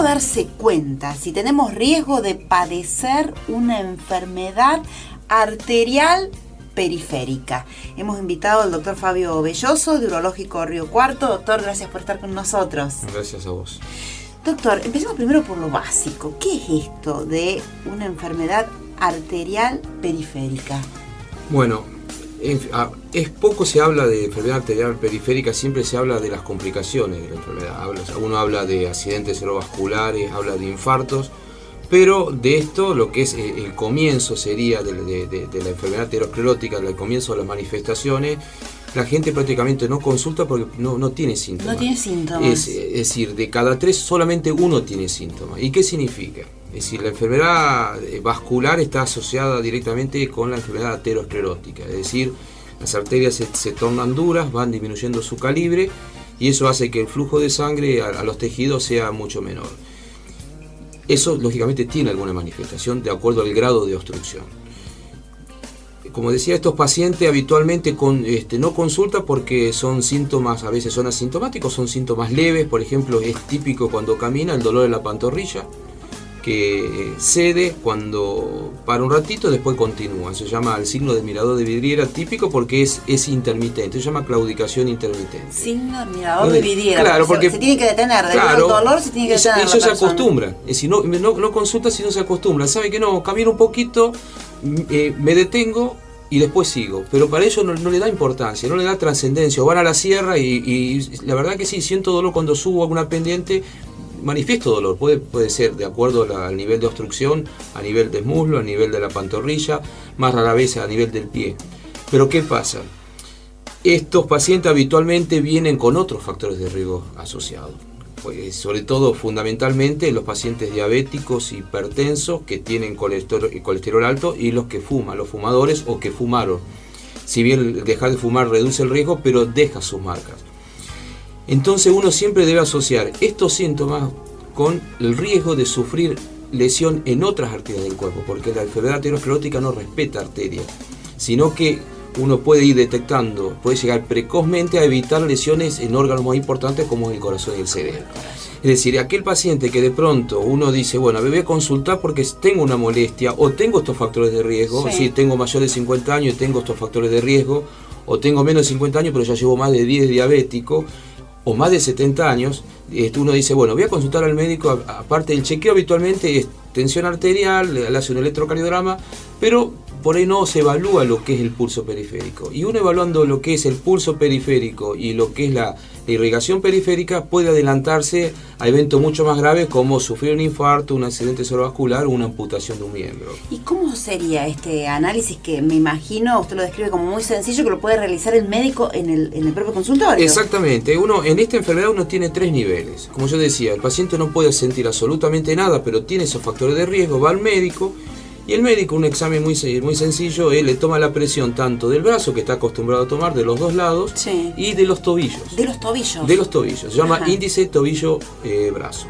¿Cómo darse cuenta si tenemos riesgo de padecer una enfermedad arterial periférica? Hemos invitado al doctor Fabio Belloso, de Urológico Río Cuarto. Doctor, gracias por estar con nosotros. Gracias a vos. Doctor, empecemos primero por lo básico. ¿Qué es esto de una enfermedad arterial periférica? Bueno, poco se habla de enfermedad arterial periférica, siempre se habla de las complicaciones de la enfermedad. Uno habla de accidentes cerebrovasculares, habla de infartos, pero de esto lo que es el comienzo sería de la enfermedad aterosclerótica, el comienzo de las manifestaciones, la gente prácticamente no consulta porque no tiene síntomas. No tiene síntomas. Es decir, de cada 3 solamente uno tiene síntomas. ¿Y qué significa? Es decir, la enfermedad vascular está asociada directamente con la enfermedad aterosclerótica, es decir, las arterias se tornan duras, van disminuyendo su calibre y eso hace que el flujo de sangre a los tejidos sea mucho menor. Eso lógicamente tiene alguna manifestación de acuerdo al grado de obstrucción. Como decía, estos pacientes habitualmente no consultan porque son síntomas, a veces son asintomáticos, son síntomas leves. Por ejemplo, es típico cuando camina el dolor en la pantorrilla, que cede cuando para un ratito, después continúa. Se llama el signo de mirador de vidriera, típico porque es intermitente, se llama claudicación intermitente. Signo de mirador de vidriera, claro, porque se tiene que detener, debido al dolor se tiene que detener. Eso se acostumbra, es decir, no consulta si no se acostumbra, sabe que no, camino un poquito, me detengo y después sigo, pero para ello no le da importancia, no le da trascendencia. O van a la sierra y la verdad que sí, siento dolor cuando subo alguna pendiente, manifiesto dolor, puede ser de acuerdo al nivel de obstrucción, a nivel del muslo, a nivel de la pantorrilla, más rara vez a nivel del pie. Pero ¿qué pasa? Estos pacientes habitualmente vienen con otros factores de riesgo asociados, pues, sobre todo fundamentalmente los pacientes diabéticos, hipertensos, que tienen colesterol alto, y los que fuman, los fumadores o que fumaron. Si bien dejar de fumar reduce el riesgo, pero deja sus marcas. Entonces uno siempre debe asociar estos síntomas con el riesgo de sufrir lesión en otras arterias del cuerpo, porque la enfermedad aterosclerótica no respeta arterias, sino que uno puede ir detectando, puede llegar precozmente a evitar lesiones en órganos más importantes como el corazón y el cerebro. Es decir, aquel paciente que de pronto uno dice, bueno, me voy a consultar porque tengo una molestia o tengo estos factores de riesgo, sí. Si tengo mayor de 50 años y tengo estos factores de riesgo, o tengo menos de 50 años pero ya llevo más de 10 diabético, o más de 70 años, uno dice, bueno, voy a consultar al médico, aparte del chequeo habitualmente es tensión arterial, le hace un electrocardiograma, pero por ahí no se evalúa lo que es el pulso periférico. Y uno evaluando lo que es el pulso periférico y lo que es la irrigación periférica puede adelantarse a eventos mucho más graves como sufrir un infarto, un accidente cerebrovascular o una amputación de un miembro. ¿Y cómo sería este análisis que me imagino, usted lo describe como muy sencillo, que lo puede realizar el médico en el propio consultorio? Exactamente. En esta enfermedad uno tiene 3 niveles. Como yo decía, el paciente no puede sentir absolutamente nada, pero tiene esos factores de riesgo, va al médico. Y el médico, un examen muy sencillo, le toma la presión tanto del brazo, que está acostumbrado a tomar, de los 2 lados, sí, y de los tobillos. ¿De los tobillos? De los tobillos. Se llama índice tobillo-brazo.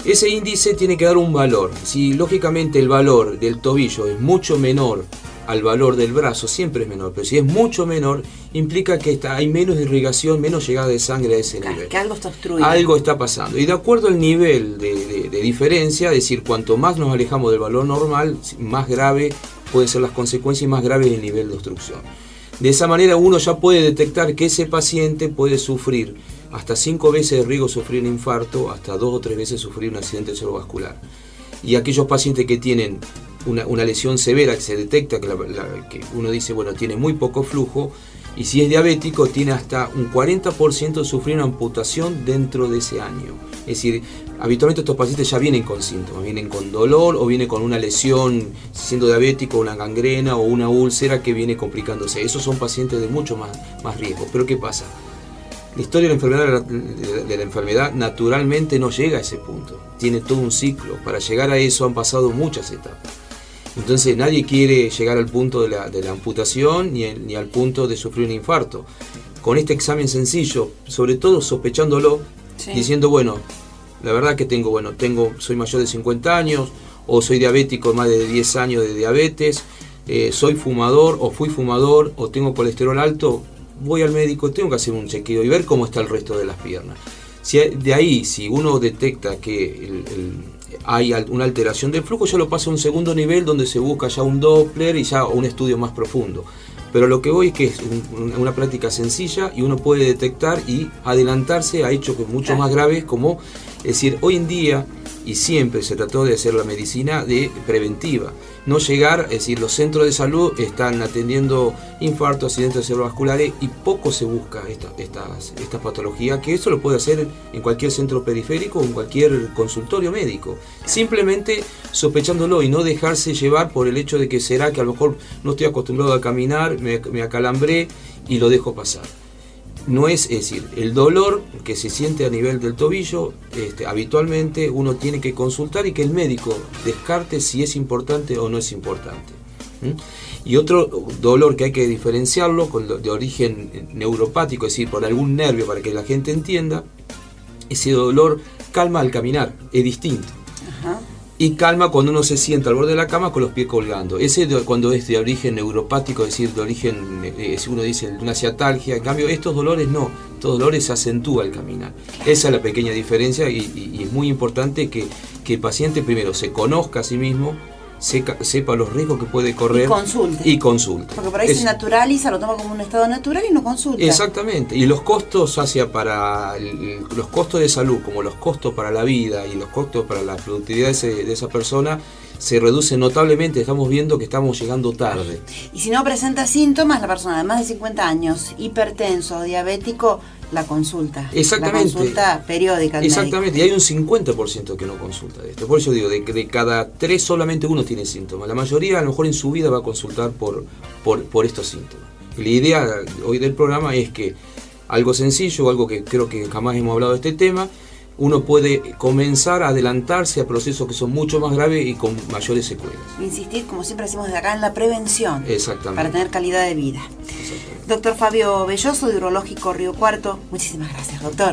Ese índice tiene que dar un valor. Si lógicamente el valor del tobillo es mucho menor al valor del brazo, siempre es menor, pero si es mucho menor, implica que hay menos irrigación, menos llegada de sangre a ese nivel. Que algo está obstruido. Algo está pasando. Y de acuerdo al nivel de diferencia, es decir, cuanto más nos alejamos del valor normal, más grave pueden ser las consecuencias y más grave es el nivel de obstrucción. De esa manera uno ya puede detectar que ese paciente puede sufrir hasta 5 veces de riesgo sufrir un infarto, hasta 2 o 3 veces sufrir un accidente cerebrovascular. Y aquellos pacientes que tienen una lesión severa, que se detecta que uno dice, bueno, tiene muy poco flujo, y si es diabético tiene hasta un 40% de sufrir una amputación dentro de ese año. Es decir, habitualmente estos pacientes ya vienen con síntomas, vienen con dolor o vienen con una lesión, siendo diabético, una gangrena o una úlcera que viene complicándose. Esos son pacientes de mucho más riesgo. Pero ¿qué pasa? La historia de la enfermedad naturalmente no llega a ese punto, tiene todo un ciclo. Para llegar a eso han pasado muchas etapas. Entonces nadie quiere llegar al punto de la amputación ni al punto de sufrir un infarto. Con este examen sencillo, sobre todo sospechándolo, sí, diciendo, bueno, la verdad que soy mayor de 50 años, o soy diabético, más de 10 años de diabetes, soy fumador o fui fumador, o tengo colesterol alto, voy al médico, tengo que hacer un chequeo y ver cómo está el resto de las piernas. De ahí, si uno detecta que hay una alteración del flujo, ya lo pasa a un segundo nivel donde se busca ya un Doppler y ya un estudio más profundo. Pero lo que voy es que es una práctica sencilla y uno puede detectar y adelantarse a hechos mucho más graves, como, es decir, hoy en día y siempre se trató de hacer la medicina preventiva. No llegar, es decir, los centros de salud están atendiendo infartos, accidentes cerebrovasculares y poco se busca esta patología, que eso lo puede hacer en cualquier centro periférico o en cualquier consultorio médico. Simplemente sospechándolo y no dejarse llevar por el hecho de que será que a lo mejor no estoy acostumbrado a caminar, me acalambré y lo dejo pasar. No es decir, el dolor que se siente a nivel del tobillo, habitualmente uno tiene que consultar y que el médico descarte si es importante o no es importante. Y otro dolor que hay que diferenciarlo de origen neuropático, es decir, por algún nervio, para que la gente entienda, ese dolor calma al caminar, es distinto. Ajá. Y calma cuando uno se sienta al borde de la cama con los pies colgando. Ese cuando es de origen neuropático, es decir, de origen, si uno dice una ciatalgia. En cambio, estos dolores no, estos dolores se acentúan al caminar. Esa es la pequeña diferencia y es muy importante que el paciente primero se conozca a sí mismo, sepa los riesgos que puede correr y consulte. Porque por ahí se naturaliza, lo toma como un estado natural y no consulta. Exactamente, y los costos para los costos de salud, como los costos para la vida y los costos para la productividad de esa persona, se reducen notablemente. Estamos viendo que estamos llegando tarde. Y si no presenta síntomas, la persona de más de 50 años, hipertenso, diabético, la consulta. Exactamente. La consulta periódica. Exactamente, y hay un 50% que no consulta de esto. Por eso digo, de cada 3 solamente uno tiene síntomas. La mayoría a lo mejor en su vida va a consultar por estos síntomas. La idea hoy del programa es que algo sencillo, algo que creo que jamás hemos hablado de este tema, uno puede comenzar a adelantarse a procesos que son mucho más graves y con mayores secuelas. Insistir, como siempre decimos desde acá, en la prevención. Exactamente. Para tener calidad de vida. Doctor Fabio Belloso, de Urológico Río Cuarto, muchísimas gracias, doctor.